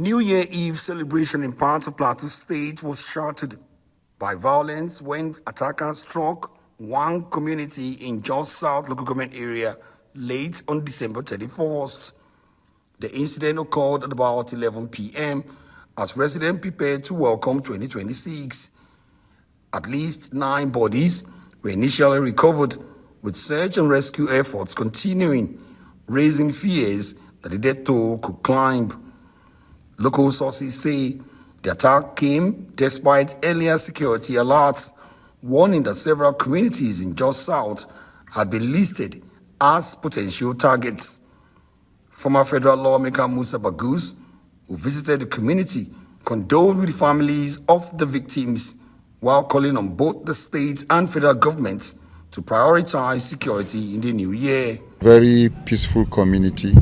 New Year Eve celebration in parts of Plateau State was shattered by violence when attackers struck one community in Jos South local government area late on December 31st. The incident occurred at about 11 p.m. as residents prepared to welcome 2026. At least 9 bodies were initially recovered, with search and rescue efforts continuing, raising fears that the death toll could climb. Local sources say the attack came despite earlier security alerts, warning that several communities in Jos South had been listed as potential targets. Former federal lawmaker Musa Bagus, who visited the community, condoled with the families of the victims, while calling on both the state and federal governments to prioritize security in the new year. Very peaceful community.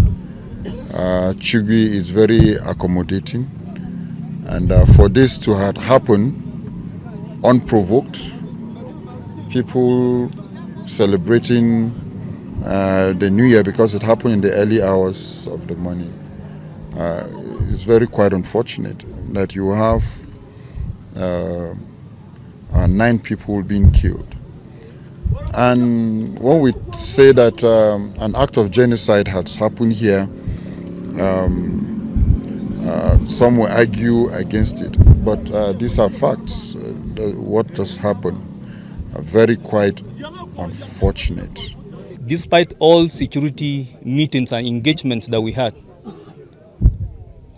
Chugui is very accommodating, and for this to have happened unprovoked, people celebrating the new year because it happened in the early hours of the morning, it's very quite unfortunate that you have 9 people being killed. And when we say that an act of genocide has happened here, some will argue against it, but these are facts. What has happened are very quite unfortunate. Despite all security meetings and engagements that we had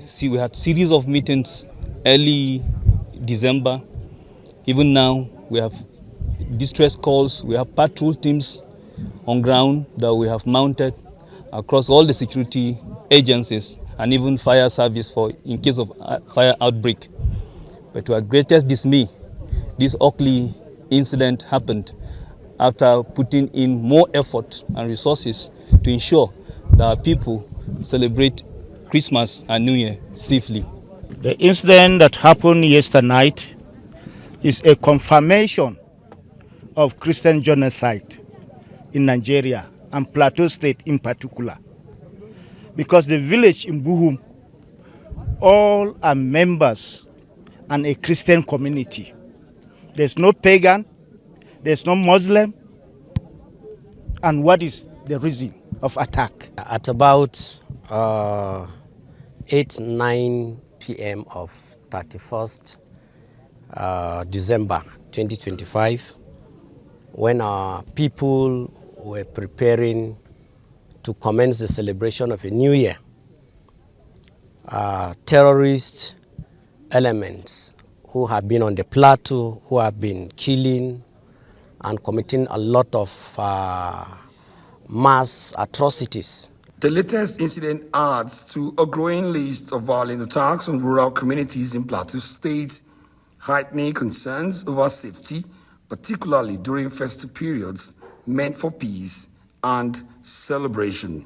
series of meetings early December. Even now, we have distress calls, we have patrol teams on ground that we have mounted across all the security agencies and even fire service in case of fire outbreak. But to our greatest dismay, this ugly incident happened after putting in more effort and resources to ensure that our people celebrate Christmas and New Year safely. The incident that happened yesterday night is a confirmation of Christian genocide in Nigeria and Plateau State in particular. Because the village in Buhum, all are members and a Christian community. There's no pagan, there's no Muslim. And what is the reason of attack? At about 8-9 p.m. of 31st December 2025, when our people were preparing to commence the celebration of a new year, terrorist elements who have been on the plateau, who have been killing and committing a lot of mass atrocities. The latest incident adds to a growing list of violent attacks on rural communities in Plateau State, heightening concerns over safety, particularly during festive periods meant for peace and celebration.